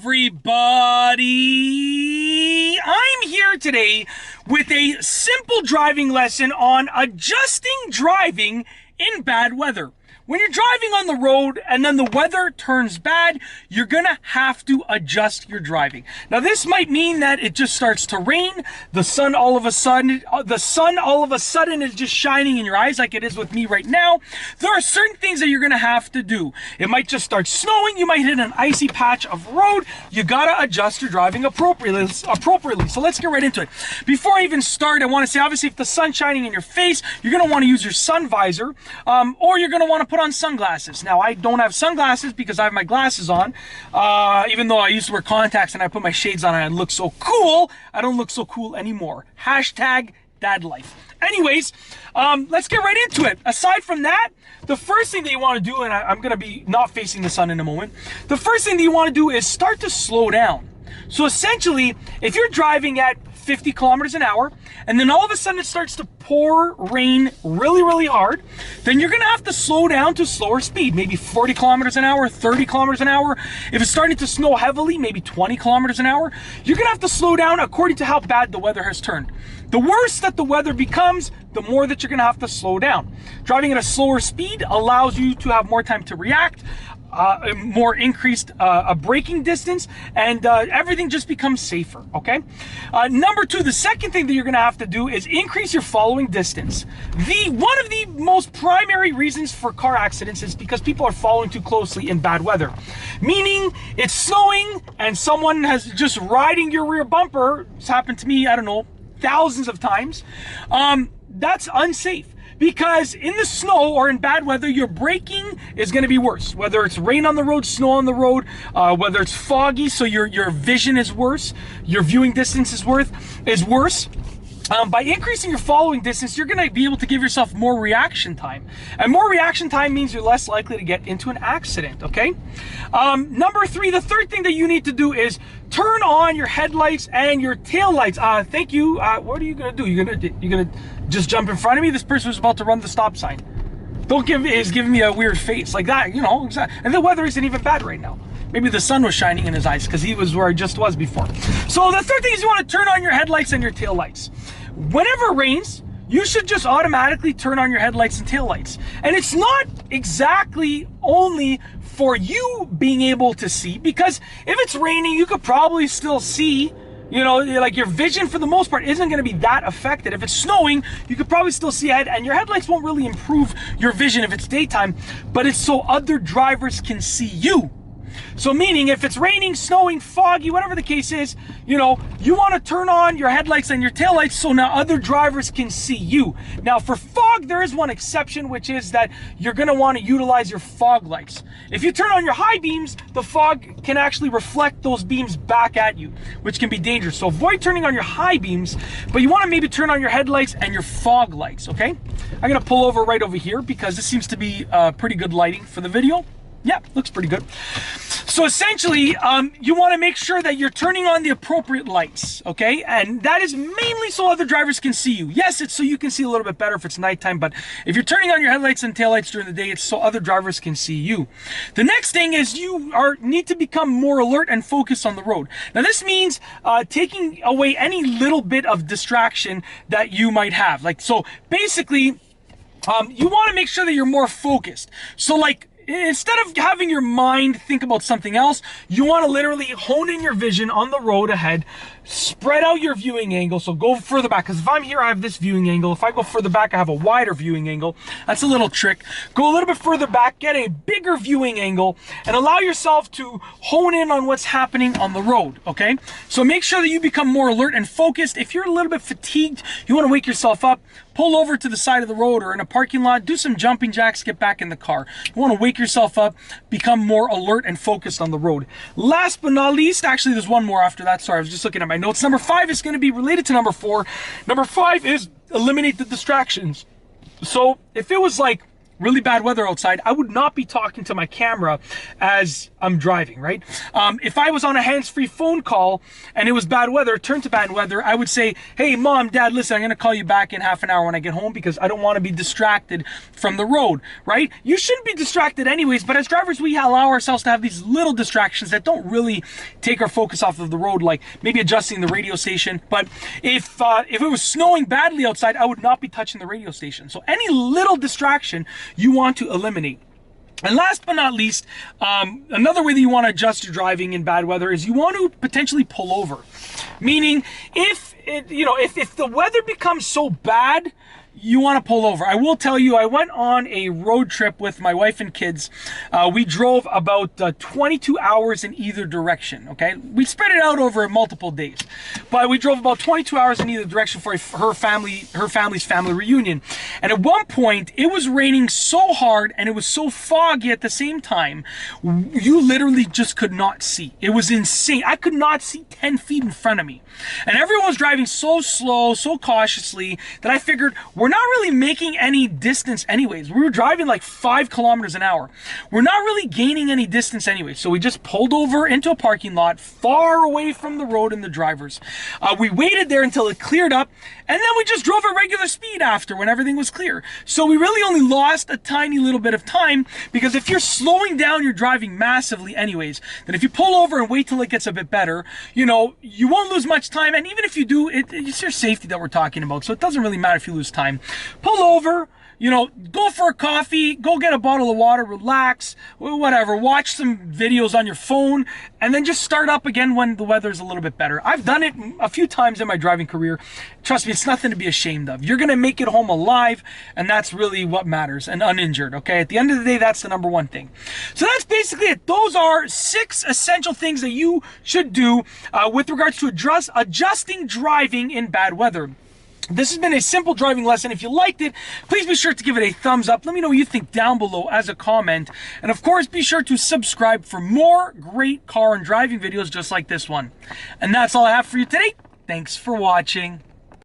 everybody! I'm here today with a simple driving lesson on adjusting driving in bad weather. When you're driving on the road and then the weather turns bad, you're gonna have to adjust your driving. Now this might mean that it just starts to rain, the sun all of a sudden is just shining in your eyes like it is with me right now. There are certain things that you're gonna have to do. It might just start snowing, you might hit an icy patch of road, you gotta adjust your driving appropriately. So let's get right into it. Before I even start, I wanna say, obviously if the sun's shining in your face, you're gonna wanna use your sun visor, or you're gonna wanna put on sunglasses. Now I don't have sunglasses because I have my glasses on, even though I used to wear contacts and I put my shades on and I look so cool. I don't look so cool anymore. Hashtag dad life. Anyways, let's get right into it. Aside from that, the first thing that you want to do, and I'm going to be not facing the sun in a moment, the first thing that you want to do is start to slow down. So essentially, if you're driving at 50 kilometers an hour, and then all of a sudden it starts to pour rain really hard, then you're gonna have to slow down to slower speed, maybe 40 kilometers an hour, 30 kilometers an hour. If it's starting to snow heavily, maybe 20 kilometers an hour, you're gonna have to slow down according to how bad the weather has turned. The worse that the weather becomes, the more that you're gonna have to slow down. Driving at a slower speed allows you to have more time to react, more increased braking distance, and everything just becomes safer, okay? Number two, the second thing that you're gonna have to do is increase your following distance. One of the most primary reasons for car accidents is because people are following too closely in bad weather. Meaning, it's snowing and someone has just riding your rear bumper. It's happened to me, I don't know, thousands of times. That's unsafe. Because in the snow or in bad weather, your braking is going to be worse. Whether it's rain on the road, snow on the road, whether it's foggy, so your vision is worse, your viewing distance is worse. By increasing your following distance, you're going to be able to give yourself more reaction time. And more reaction time means you're less likely to get into an accident, okay? Number three, the third thing that you need to do is turn on your headlights and your tail lights. Thank you. What are you going to do? You're going to just jump in front of me? This person was about to run the stop sign. Is giving me a weird face like that, you know, exactly. And the weather isn't even bad right now. Maybe the sun was shining in his eyes because he was where I just was before. So the third thing is you want to turn on your headlights and your tail lights. Whenever it rains, you should just automatically turn on your headlights and taillights. And it's not exactly only for you being able to see, because if it's raining, you could probably still see, you know, like your vision for the most part isn't going to be that affected. If it's snowing, you could probably still see ahead, and your headlights won't really improve your vision if it's daytime, but it's so other drivers can see you. So meaning if it's raining, snowing, foggy, whatever the case is, you know, you want to turn on your headlights and your taillights so now other drivers can see you. Now for fog, there is one exception, which is that you're going to want to utilize your fog lights. If you turn on your high beams, the fog can actually reflect those beams back at you, which can be dangerous. So avoid turning on your high beams, but you want to maybe turn on your headlights and your fog lights, okay? I'm going to pull over right over here because this seems to be pretty good lighting for the video. Yeah, looks pretty good. So essentially, you want to make sure that you're turning on the appropriate lights, okay? And that is mainly so other drivers can see you. Yes, it's so you can see a little bit better if it's nighttime, but if you're turning on your headlights and taillights during the day, it's so other drivers can see you. The next thing is you need to become more alert and focused on the road. Now this means taking away any little bit of distraction that you might have. Like, so basically, you want to make sure that you're more focused. So like, instead of having your mind think about something else, you want to literally hone in your vision on the road ahead, spread out your viewing angle, so go further back, because if I'm here, I have this viewing angle. If I go further back, I have a wider viewing angle. That's a little trick. Go a little bit further back, get a bigger viewing angle, and allow yourself to hone in on what's happening on the road, okay? So make sure that you become more alert and focused. If you're a little bit fatigued, you want to wake yourself up, pull over to the side of the road or in a parking lot, do some jumping jacks, get back in the car. You want to wake yourself up, become more alert and focused on the road. Last but not least, actually there's one more after that, sorry, I was just looking at my notes. Number 5 is going to be related to number 4. Number 5 is eliminate the distractions. So if it was like really bad weather outside, I would not be talking to my camera as I'm driving, right? If I was on a hands-free phone call and it was bad weather, turned to bad weather, I would say, hey, Mom, Dad, listen, I'm going to call you back in half an hour when I get home because I don't want to be distracted from the road, right? You shouldn't be distracted anyways, but as drivers, we allow ourselves to have these little distractions that don't really take our focus off of the road, like maybe adjusting the radio station. But if it was snowing badly outside, I would not be touching the radio station. So any little distraction you want to eliminate. And last but not least, another way that you want to adjust your driving in bad weather is you want to potentially pull over. Meaning, if the weather becomes so bad, you want to pull over. I will tell you, I went on a road trip with my wife and kids. We drove about 22 hours in either direction, okay? We spread it out over multiple days. But we drove about 22 hours in either direction for her family's family reunion. And at one point, it was raining so hard and it was so foggy at the same time, you literally just could not see. It was insane. I could not see 10 feet in front of me. And everyone was driving so slow, so cautiously, that I figured we're not really making any distance anyways. We were driving like 5 kilometers an hour. We're not really gaining any distance anyway. So we just pulled over into a parking lot far away from the road and the drivers. We waited there until it cleared up, and then we just drove at regular speed after when everything was clear. So we really only lost a tiny little bit of time, because if you're slowing down your driving massively anyways, then if you pull over and wait till it gets a bit better, you won't lose much time. And even if you do, it's your safety that we're talking about. So it doesn't really matter if you lose time. Pull over, go for a coffee, go get a bottle of water, relax, whatever, watch some videos on your phone, and then just start up again when the weather's a little bit better. I've done it a few times in my driving career. Trust me, it's nothing to be ashamed of. You're going to make it home alive, and that's really what matters, and uninjured, okay? At the end of the day, that's the number one thing. So that's basically it. Those are 6 essential things that you should do with regards to adjusting driving in bad weather. This has been a simple driving lesson. If you liked it, please be sure to give it a thumbs up. Let me know what you think down below as a comment. And of course, be sure to subscribe for more great car and driving videos just like this one. And that's all I have for you today. Thanks for watching.